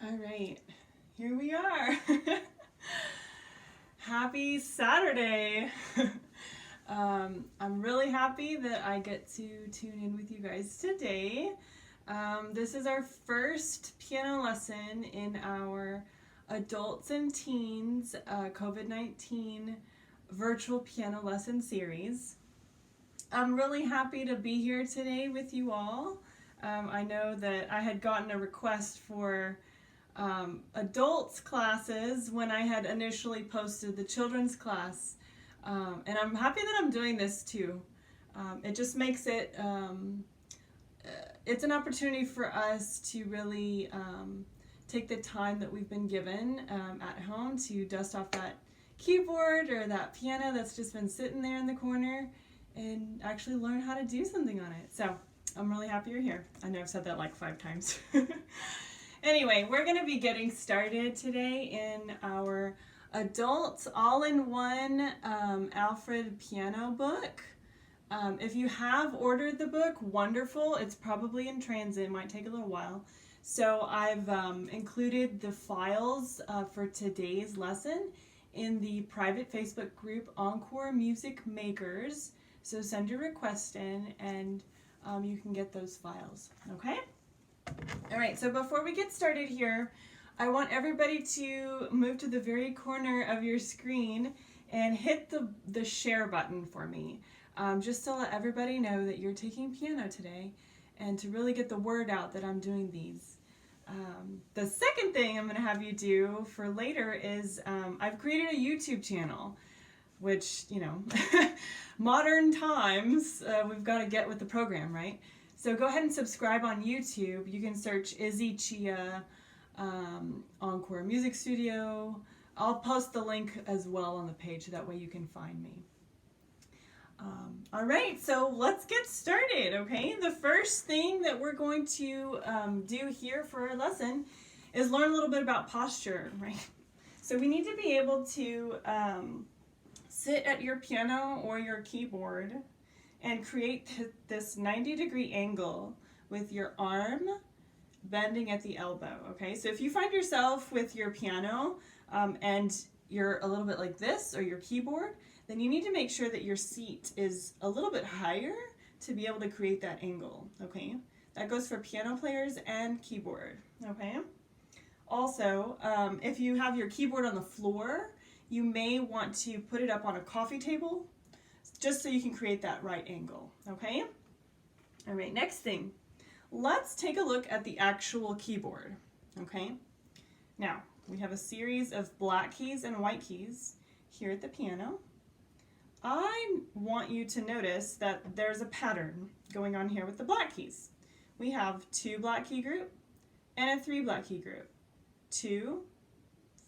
All right, here we are. Happy Saturday. I'm really happy that I get to tune in with you guys today. This is our first piano lesson in our Adults and Teens COVID-19 virtual piano lesson series. I'm really happy to be here today with you all. I know that I had gotten a request for adults classes when I had initially posted the children's class, and I'm happy that I'm doing this too. It just makes it, it's an opportunity for us to really take the time that we've been given at home to dust off that keyboard or that piano that's just been sitting there in the corner and actually learn how to do something on it. So I'm really happy you're here. I know I've said that like 5 times. Anyway, we're going to be getting started today in our adult all-in-one Alfred piano book. If you have ordered the book, wonderful. It's probably in transit. It might take a little while. So I've included the files for today's lesson in the private Facebook group Encore Music Makers. So send your request in and you can get those files, okay? All right, so before we get started here, I want everybody to move to the very corner of your screen and hit the share button for me, just to let everybody know that you're taking piano today and to really get the word out that I'm doing these. The second thing I'm going to have you do for later is I've created a YouTube channel, which, you know, modern times, we've got to get with the program, right? So go ahead and subscribe on YouTube. You can search Izzy Chia, Encore Music Studio. I'll post the link as well on the page, that way you can find me. All right, so let's get started, okay? The first thing that we're going to do here for our lesson is learn a little bit about posture, right? So we need to be able to sit at your piano or your keyboard and create this 90-degree angle with your arm bending at the elbow, okay? So if you find yourself with your piano and you're a little bit like this, or your keyboard, then you need to make sure that your seat is a little bit higher to be able to create that angle, okay? That goes for piano players and keyboard, okay? Also, if you have your keyboard on the floor, you may want to put it up on a coffee table, just so you can create that right angle, okay? All right, next thing, let's take a look at the actual keyboard, okay? Now, we have a series of black keys and white keys here at the piano. I want you to notice that there's a pattern going on here with the black keys. We have 2 black key group and a 3 black key group. 2,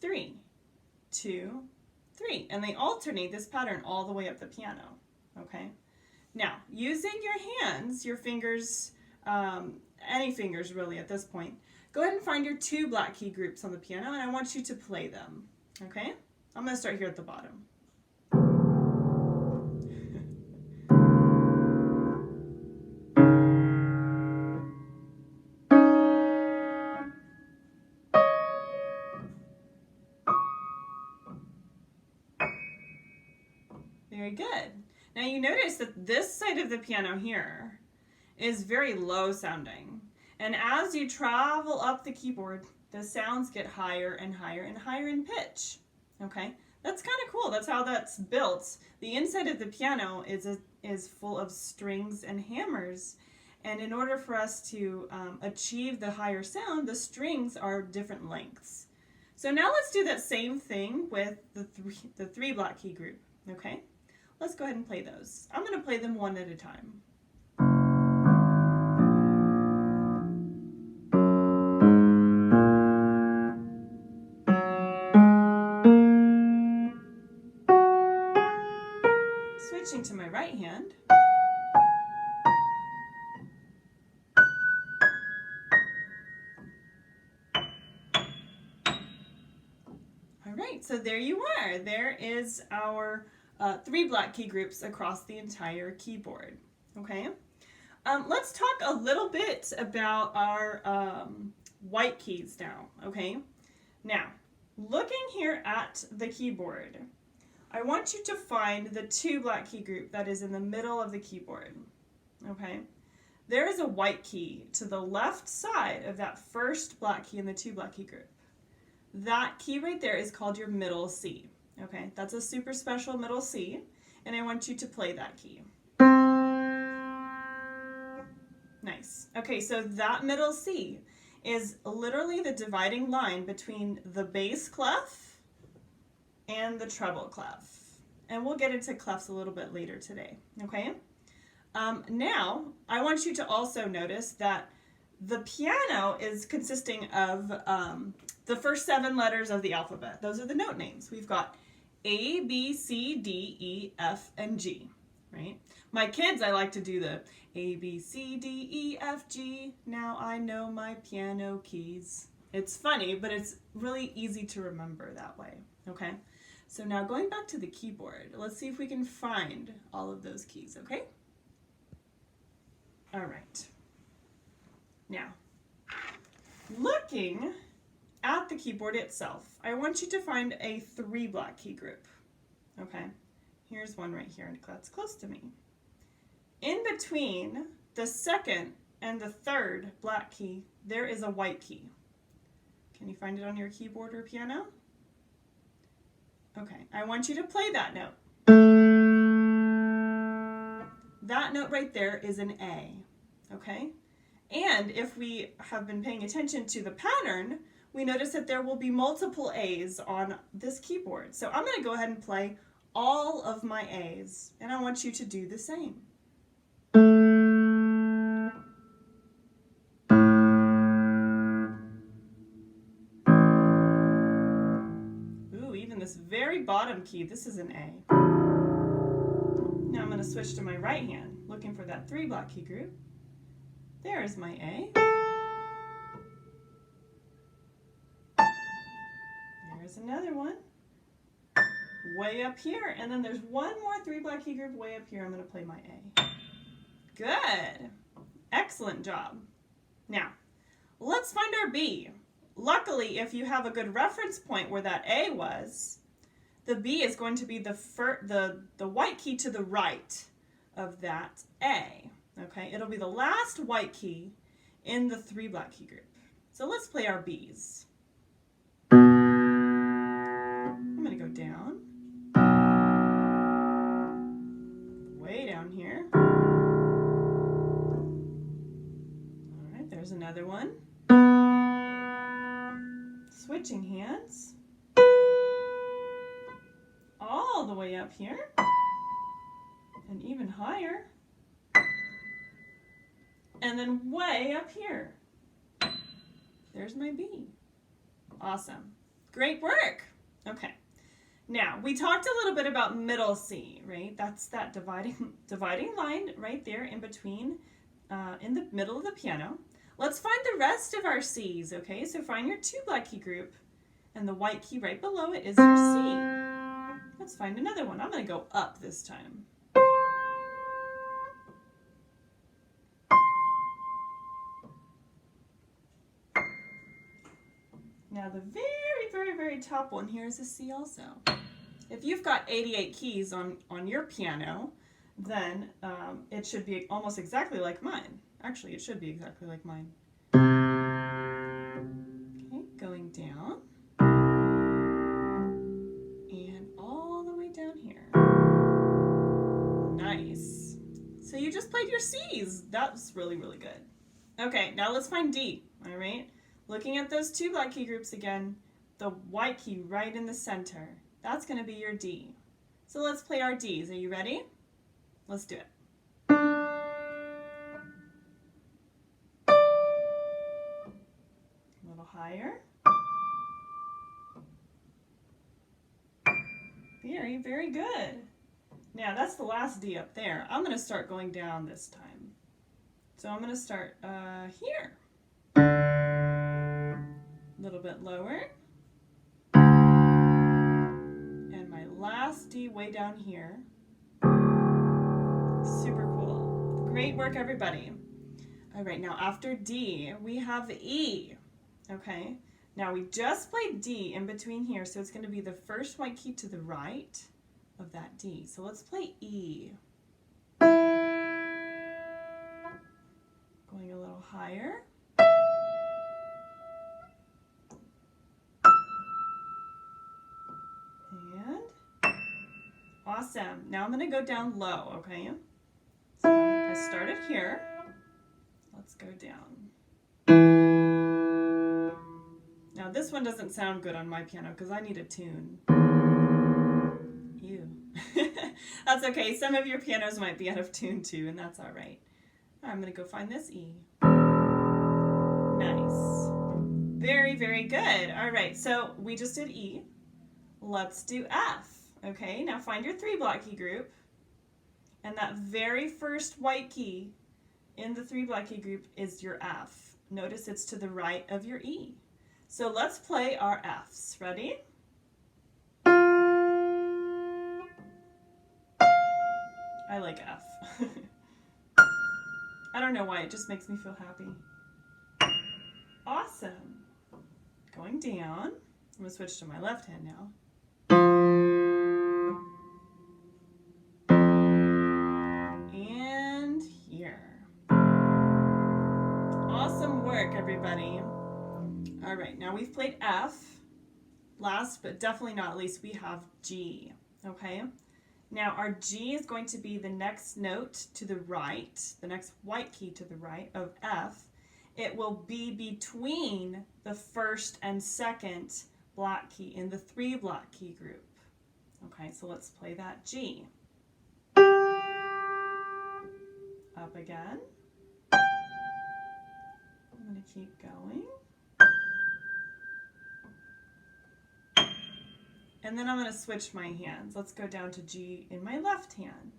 3, 2, 3, and they alternate this pattern all the way up the piano, okay? Now, using your hands, your fingers, any fingers really at this point, go ahead and find your 2 black key groups on the piano, and I want you to play them, okay? I'm going to start here at the bottom. Very good. Now you notice that this side of the piano here is very low sounding. And as you travel up the keyboard, the sounds get higher and higher and higher in pitch. Okay? That's kind of cool. That's how that's built. The inside of the piano is full of strings and hammers. And in order for us to achieve the higher sound, the strings are different lengths. So now let's do that same thing with the 3 black key group. Okay? Let's go ahead and play those. I'm going to play them one at a time. Switching to my right hand. All right, so there you are. There is our 3 black key groups across the entire keyboard, okay? Let's talk a little bit about our white keys now, okay? Now, looking here at the keyboard, I want you to find the 2 black key group that is in the middle of the keyboard, okay? There is a white key to the left side of that first black key in the 2 black key group. That key right there is called your middle C, okay? That's a super special middle C, and I want you to play that key. Nice. Okay, so that middle C is literally the dividing line between the bass clef and the treble clef. And we'll get into clefs a little bit later today, okay? Now, I want you to also notice that the piano is consisting of the first 7 letters of the alphabet. Those are the note names. We've got A, B, C, D, E, F, and G, right? My kids, I like to do the A, B, C, D, E, F, G. Now I know my piano keys. It's funny, but it's really easy to remember that way, okay? So now going back to the keyboard, let's see if we can find all of those keys, okay? All right. Now, looking at the keyboard itself, I want you to find a 3 black key group, okay? Here's one right here, and that's close to me. In between the 2nd and the 3rd black key, there is a white key. Can you find it on your keyboard or piano? Okay, I want you to play that note. That note right there is an A, okay? And if we have been paying attention to the pattern, we notice that there will be multiple A's on this keyboard. So I'm going to go ahead and play all of my A's, and I want you to do the same. Ooh, even this very bottom key, this is an A. Now I'm going to switch to my right hand, looking for that 3 black key group. There's my A. There's another one. Way up here, and then there's one more 3 black key group way up here. I'm going to play my A. Good. Excellent job. Now, let's find our B. Luckily, if you have a good reference point where that A was, the B is going to be the white key to the right of that A. Okay, it'll be the last white key in the 3 black key group. So let's play our B's. I'm going to go down. Way down here. All right, there's another one. Switching hands. All the way up here. And even higher. And then way up here. There's my B. Awesome. Great work. Okay. Now, we talked a little bit about middle C, right? That's that dividing line right there in between, in the middle of the piano. Let's find the rest of our C's, okay? So find your 2 black key group, and the white key right below it is your C. Let's find another one. I'm going to go up this time. Now the very top one here is a C also. If you've got 88 keys on your piano, then it should be almost exactly like mine. Actually, it should be exactly like mine. Okay, going down. And all the way down here. Nice. So you just played your C's. That's really, really good. Okay, now let's find D, all right? Looking at those 2 black key groups again, the white key right in the center. That's going to be your D. So let's play our D's. Are you ready? Let's do it. A little higher. Very, very good. Now that's the last D up there. I'm going to start going down this time. So I'm going to start here. A little bit lower. And my last D way down here. Super cool. Great work, everybody. All right, now after D, we have E. Okay, now we just played D in between here, so it's going to be the first white key to the right of that D. So let's play E. Going a little higher. And awesome. Now I'm going to go down low, okay? So I started here. Let's go down. Now this one doesn't sound good on my piano because I need a tune. Ew. That's okay. Some of your pianos might be out of tune too, and that's all right. I'm going to go find this E. Nice. Very, very good. All right, so we just did E. Let's do F. Okay, now find your 3-block key group. And that very first white key in the 3-block key group is your F. Notice it's to the right of your E. So let's play our Fs. Ready? I like F. I don't know why, it just makes me feel happy. Awesome. Going down. I'm going to switch to my left hand now. And here. Awesome work, everybody. All right, now we've played F. Last, but definitely not least, we have G. Okay? Now our G is going to be the next note to the right, the next white key to the right of F. It will be between the first and second block key in the 3-block key group. Okay, so let's play that G. Up again. I'm going to keep going. And then I'm going to switch my hands. Let's go down to G in my left hand.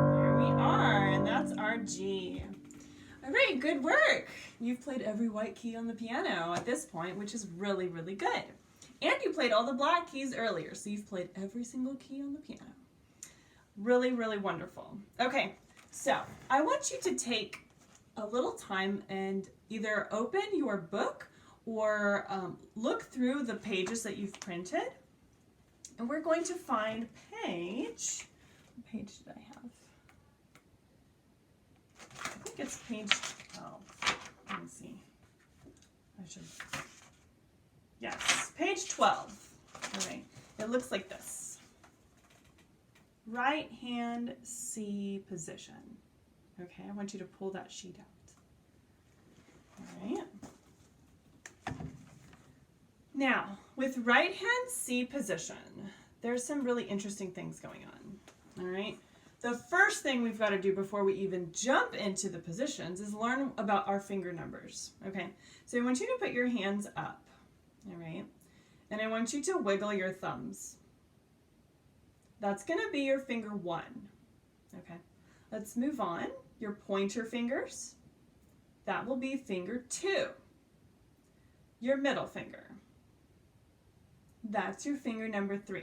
There we are, and that's our G. All right, good work. You've played every white key on the piano at this point, which is really, really good. And you played all the black keys earlier, so you've played every single key on the piano. Really, really wonderful. Okay, so I want you to take a little time and either open your book or look through the pages that you've printed. And we're going to find page, what page did I have? I think it's page 12. Let me see. Yes, page 12. All right, it looks like this. Right hand C position. Okay, I want you to pull that sheet out. All right. Now, with right hand C position, there's some really interesting things going on. All right. The first thing we've got to do before we even jump into the positions is learn about our finger numbers. Okay, so I want you to put your hands up. All right. And I want you to wiggle your thumbs. That's going to be your finger 1. Okay. Let's move on. Your pointer fingers, that will be finger 2. Your middle finger, that's your finger number 3.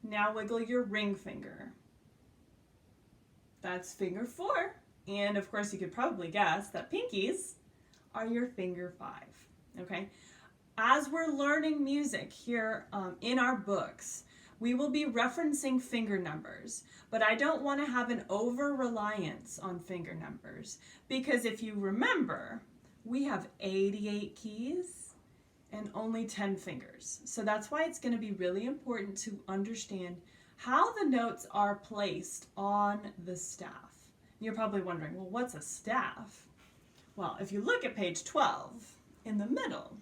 Now wiggle your ring finger. That's finger 4. And of course you could probably guess that pinkies are your finger 5. Okay? As we're learning music here in our books, we will be referencing finger numbers, but I don't want to have an over-reliance on finger numbers because if you remember, we have 88 keys and only 10 fingers. So that's why it's going to be really important to understand how the notes are placed on the staff. You're probably wondering, well, what's a staff? Well, if you look at page 12, in the middle,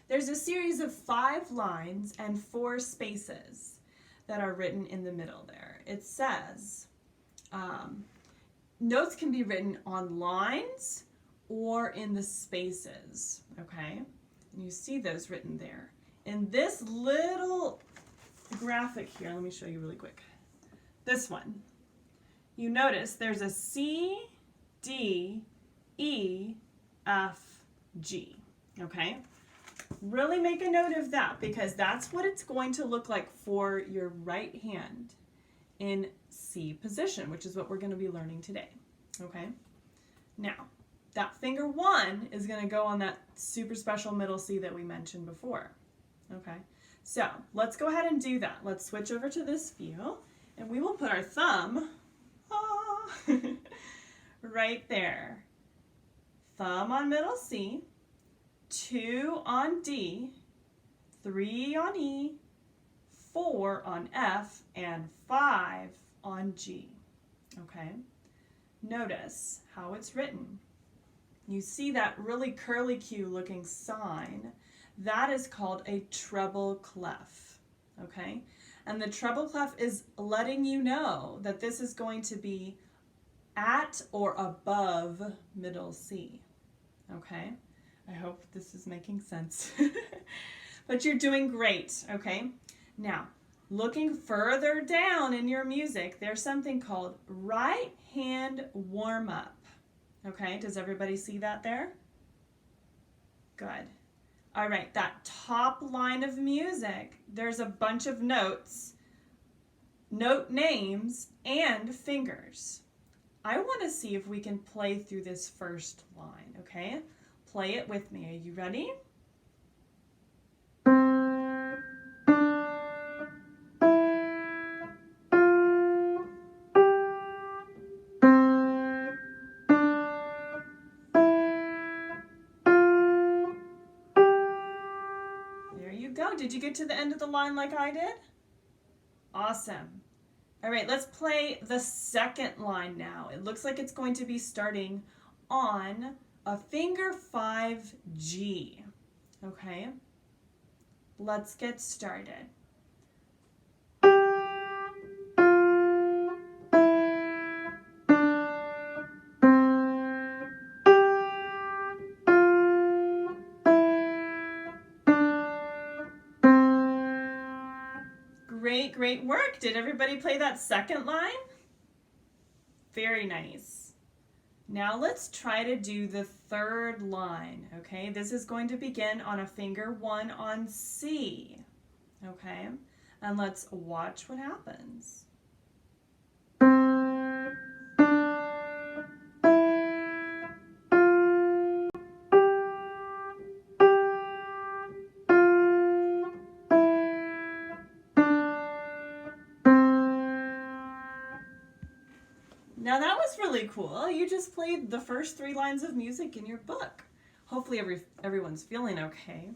there's a series of 5 lines and 4 spaces that are written in the middle there. It says, notes can be written on lines or in the spaces, okay? And you see those written there. In this little graphic here, let me show you really quick. This one, you notice there's a C, D, E, F, G, okay? Really make a note of that because that's what it's going to look like for your right hand. in C position, which is what we're going to be learning today. Okay? Now, that finger 1 is going to go on that super special middle C that we mentioned before. Okay? So, let's go ahead and do that. Let's switch over to this view, and we will put our thumb right there. Thumb on middle C, 2 on D, 3 on E, 4 on F, and 5 on G. Okay? Notice how it's written. You see that really curly Q looking sign? That is called a treble clef. Okay? And the treble clef is letting you know that this is going to be at or above middle C. Okay? I hope this is making sense. But you're doing great, okay? Now, looking further down in your music, there's something called right hand warm up. Okay, does everybody see that there? Good. All right, that top line of music, there's a bunch of notes, note names, and fingers. I want to see if we can play through this first line, okay? Play it with me. Are you ready? There you go. Did you get to the end of the line like I did? Awesome. All right, let's play the second line now. It looks like it's going to be starting on a finger 5G. Okay? Let's get started. Great work. Did everybody play that second line? Very nice. Now let's try to do the third line, okay? This is going to begin on a finger 1 on C, okay? And let's watch what happens. Now that was really cool. You just played the first 3 lines of music in your book. Hopefully everyone's feeling okay.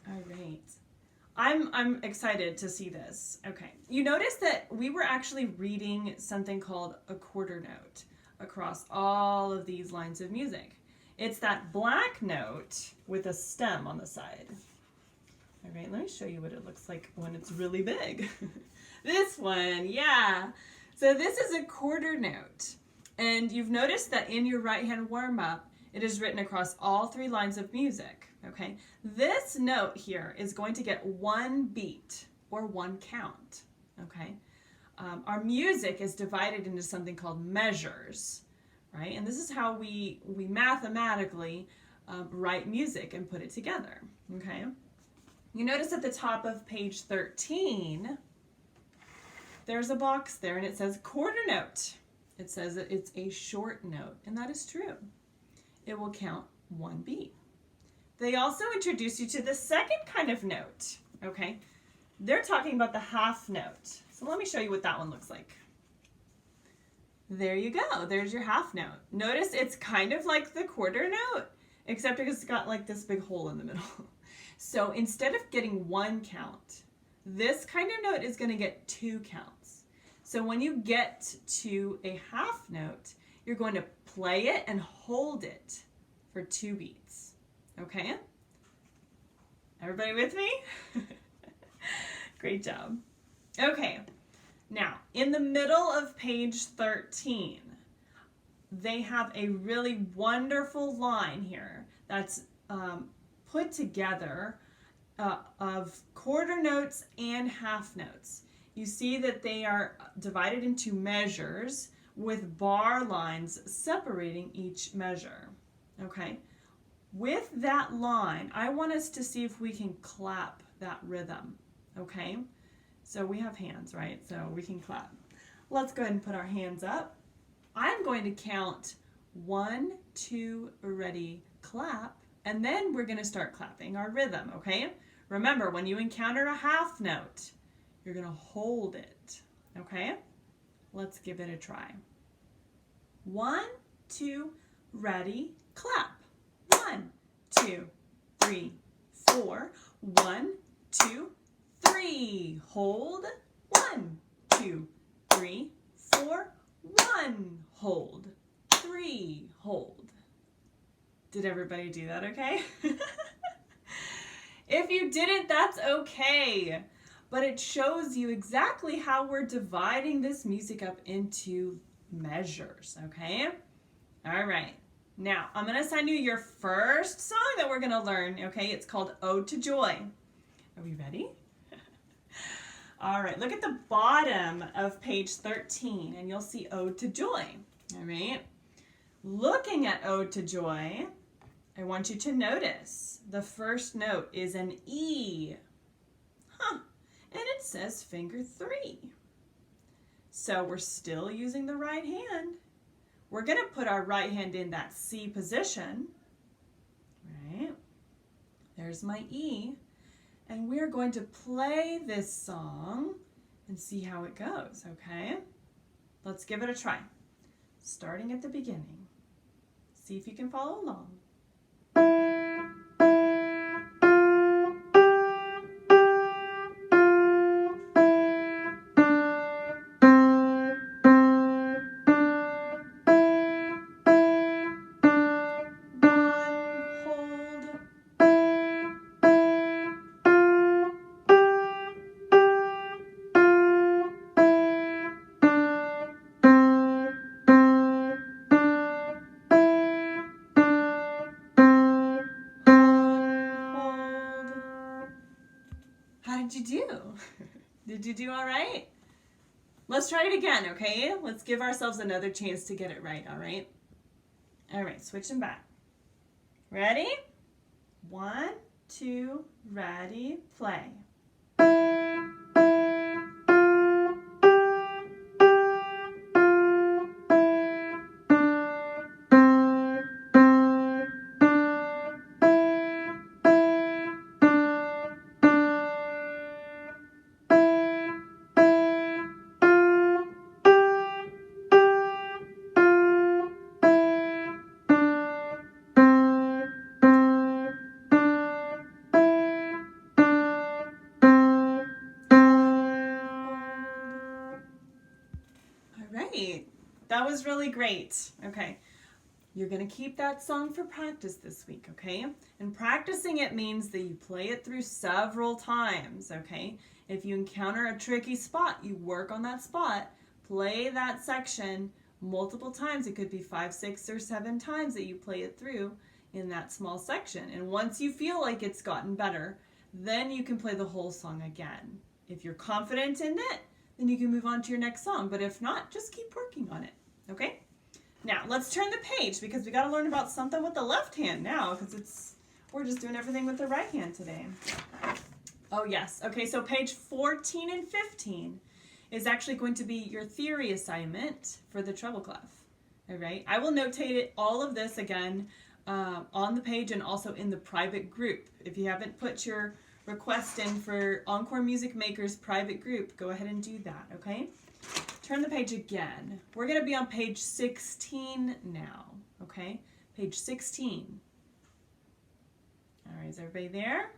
All right. I'm excited to see this. Okay. You notice that we were actually reading something called a quarter note across all of these lines of music. It's that black note with a stem on the side. All right, let me show you what it looks like when it's really big. This one, yeah. So this is a quarter note, and you've noticed that in your right hand warm-up, it is written across all 3 lines of music, okay? This note here is going to get 1 beat, or 1 count, okay? Our music is divided into something called measures, right? And this is how we mathematically write music and put it together, okay? You notice at the top of page 13, there's a box there and it says quarter note. It says that it's a short note, and that is true. It will count 1 beat. They also introduce you to the second kind of note, okay? They're talking about the half note. So let me show you what that one looks like. There you go. There's your half note. Notice it's kind of like the quarter note, except because it's got like this big hole in the middle. So instead of getting 1 count, this kind of note is going to get 2 counts. So when you get to a half note, you're going to play it and hold it for 2 beats. Okay? Everybody with me? Great job. Okay. Now, in the middle of page 13, they have a really wonderful line here that's put together of quarter notes and half notes. You see that they are divided into measures with bar lines separating each measure. Okay? With that line, I want us to see if we can clap that rhythm. Okay? So we have hands, right? So we can clap. Let's go ahead and put our hands up. I'm going to count 1, 2, ready, clap, and then we're going to start clapping our rhythm, okay? Remember, when you encounter a half note, you're going to hold it, okay? Let's give it a try. 1, 2, ready, clap. 1, 2, 3, 4. 1, 2, 3. Hold. 1, 2, 3, 4. 1. Hold. 3. Hold. Did everybody do that okay? If you didn't, that's okay. But it shows you exactly how we're dividing this music up into measures, okay? All right. Now, I'm going to assign you your first song that we're going to learn, okay? It's called Ode to Joy. Are we ready? All right, look at the bottom of page 13, and you'll see Ode to Joy, all right? Looking at Ode to Joy, I want you to notice the first note is an E. And it says finger 3. So we're still using the right hand. We're going to put our right hand in that C position, right? There's my E. And we're going to play this song and see how it goes, okay? Let's give it a try. Starting at the beginning. See if you can follow along. How did you do? Did you do all right? Let's try it again, okay? Let's give ourselves another chance to get it right, all right? All right, switch them back. Ready? 1, 2, ready, play. Right. That was really great. Okay. You're going to keep that song for practice this week, okay? And practicing it means that you play it through several times, okay? If you encounter a tricky spot, you work on that spot, play that section multiple times. It could be 5, 6, or 7 times that you play it through in that small section. And once you feel like it's gotten better, then you can play the whole song again. If you're confident in it, then you can move on to your next song. But if not, just keep working on it, okay? Now, let's turn the page because we got to learn about something with the left hand now because we're just doing everything with the right hand today. Oh, yes. Okay, so page 14 and 15 is actually going to be your theory assignment for the treble clef. All right? I will notate all of this again on the page and also in the private group. If you haven't put your request in for Encore Music Maker's private group, go ahead and do that, okay? Turn the page again. We're going to be on page 16 now, okay? Page 16. All right, is everybody there?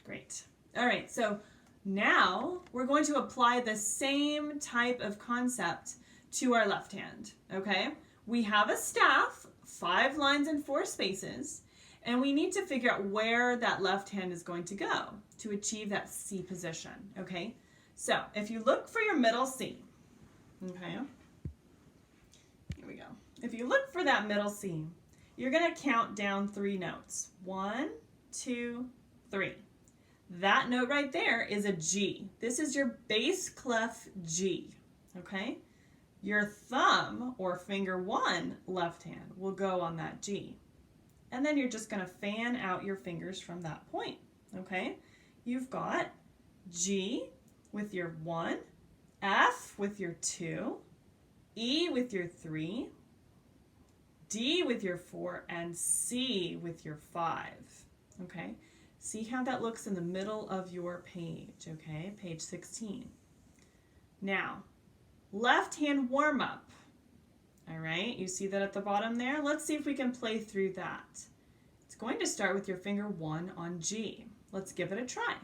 Great. All right, so now we're going to apply the same type of concept to our left hand, okay? We have a staff, 5 lines and 4 spaces, and we need to figure out where that left hand is going to go to achieve that C position, okay? So if you look for your middle C, okay, here we go. If you look for that middle C, you're going to count down 3 notes. 1, 2, 3. That note right there is a G. This is your bass clef G, okay? Your thumb, or finger 1, left hand, will go on that G. And then you're just going to fan out your fingers from that point, okay? You've got G with your 1, F with your 2, E with your 3, D with your 4, and C with your 5. Okay, see how that looks in the middle of your page, okay, page 16. Now, left hand warm up. All right, you see that at the bottom there? Let's see if we can play through that. It's going to start with your finger 1 on G. Let's give it a try.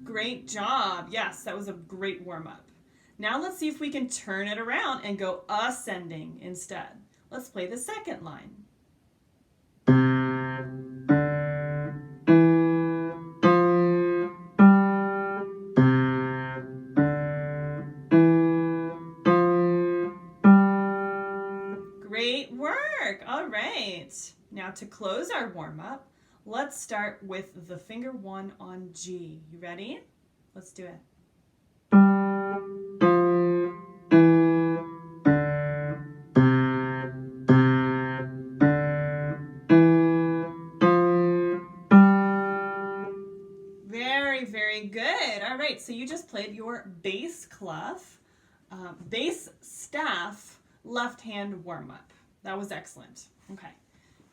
Great job. Yes, that was a great warm-up. Now let's see if we can turn it around and go ascending instead. Let's play the second line. Great work. All right. Now to close our warm-up, let's start with the finger 1 on G. You ready? Let's do it. Very, very good. All right, so you just played your bass clef, bass staff, left hand warm-up. That was excellent. Okay.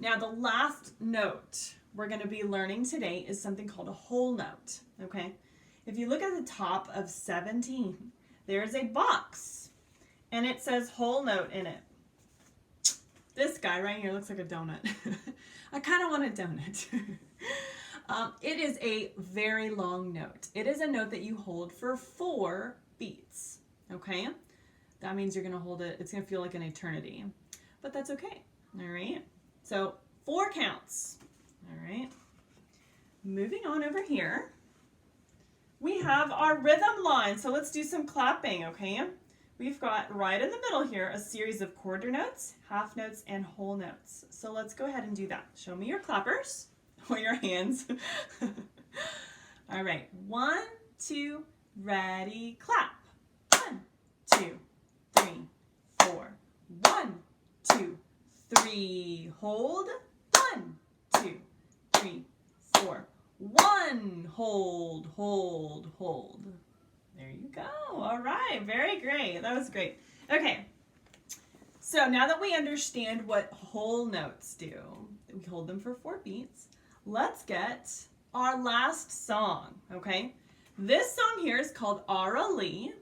Now the last note we're going to be learning today is something called a whole note. Okay. If you look at the top of 17, there's a box and it says whole note in it. This guy right here looks like a donut. I kind of want a donut. It is a very long note. It is a note that you hold for 4 beats. Okay. That means you're going to hold it. It's going to feel like an eternity, but that's okay. All right. So 4 counts. All right. Moving on over here, we have our rhythm line. So let's do some clapping, okay? We've got right in the middle here a series of quarter notes, half notes, and whole notes. So let's go ahead and do that. Show me your clappers or your hands. All right. 1, 2, ready, clap. 1, 2, 3, 4. 1, 2, 3. Hold. 1, 2, 3, 4. 1, hold, hold, hold. There you go. All right, very great. That was great. Okay, so now that we understand what whole notes do, we hold them for 4 beats, let's get our last song, okay? This song here is called Ara Lee.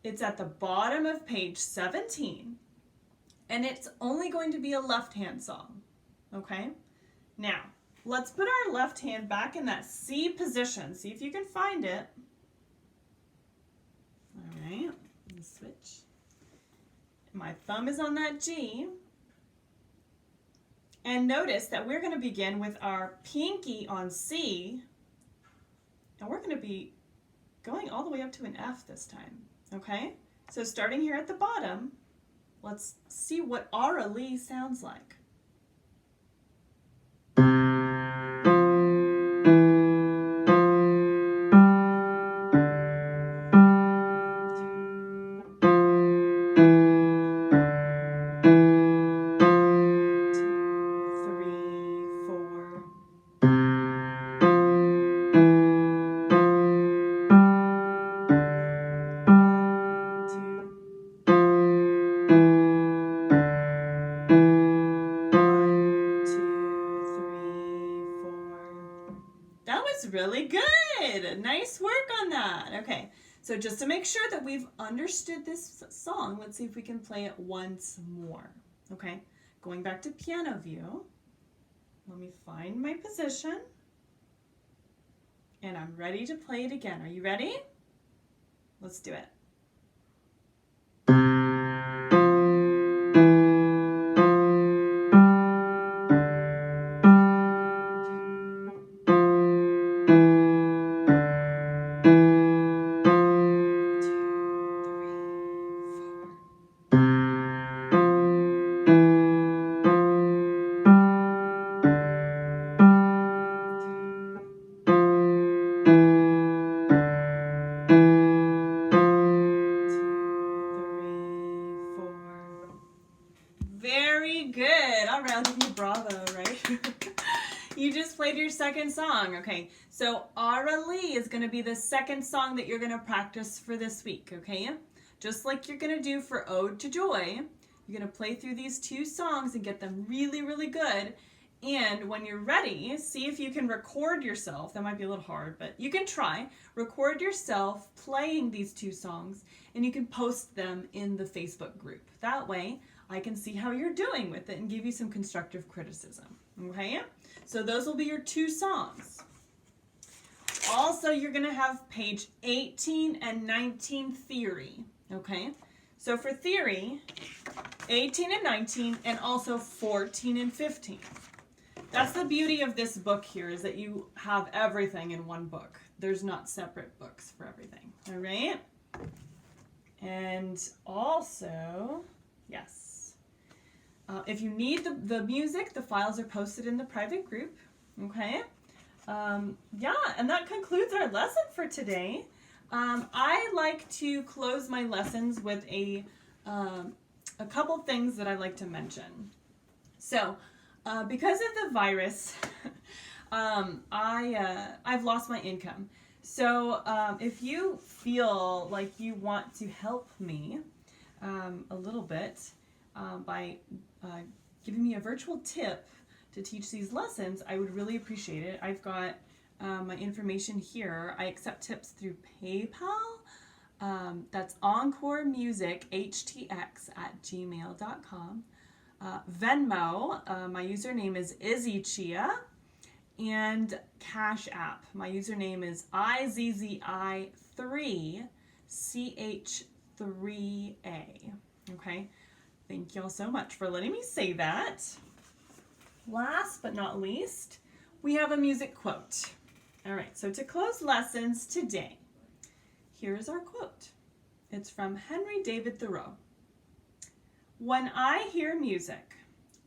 It's at the bottom of page 17, and it's only going to be a left-hand song, okay? Now, let's put our left hand back in that C position. See if you can find it. All right, let's switch. My thumb is on that G. And notice that we're going to begin with our pinky on C. And we're going to be going all the way up to an F this time. Okay? So starting here at the bottom, let's see what Ara Lee sounds like. Really good. Nice work on that. Okay, so just to make sure that we've understood this song, let's see if we can play it once more. Okay, going back to piano view, let me find my position, and I'm ready to play it again. Are you ready? Let's do it. Very good. All right, I'll give you a bravo, right? You just played your second song. Okay, so Arali is going to be the second song that you're going to practice for this week, okay? Just like you're going to do for Ode to Joy, you're going to play through these 2 songs and get them really, really good. And when you're ready, see if you can record yourself. That might be a little hard, but you can try. Record yourself playing these 2 songs, and you can post them in the Facebook group. That way, I can see how you're doing with it and give you some constructive criticism. Okay? So those will be your 2 songs. Also, you're going to have page 18 and 19 theory. Okay? So for theory, 18 and 19, and also 14 and 15. That's the beauty of this book here, is that you have everything in one book. There's not separate books for everything. All right? And also, yes, if you need the music, the files are posted in the private group. Okay? Yeah, and that concludes our lesson for today. I like to close my lessons with a couple things that I like to mention. So, because of the virus, I've lost my income. So if you feel like you want to help me a little bit by giving me a virtual tip to teach these lessons, I would really appreciate it. I've got my information here. I accept tips through PayPal. That's encoremusichtx@gmail.com. Venmo, my username is IzzyChia, and Cash App, my username is IZZI3CH3A. Okay, thank y'all so much for letting me say that. Last but not least, we have a music quote. All right, so to close lessons today, here's our quote. It's from Henry David Thoreau. When I hear music,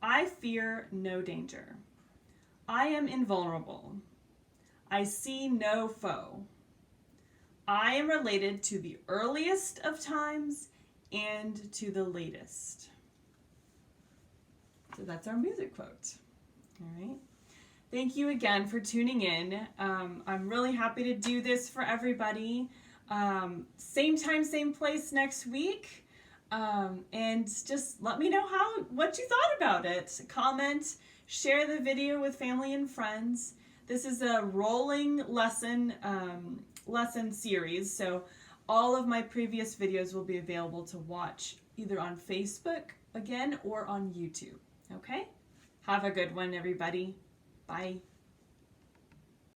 I fear no danger. I am invulnerable. I see no foe. I am related to the earliest of times and to the latest. So that's our music quote. All right. Thank you again for tuning in. I'm really happy to do this for everybody. Same time, same place next week. And just let me know what you thought about it. Comment, share the video with family and friends. This is a rolling lesson series, so all of my previous videos will be available to watch either on Facebook again or on YouTube. Okay? Have a good one, everybody. Bye.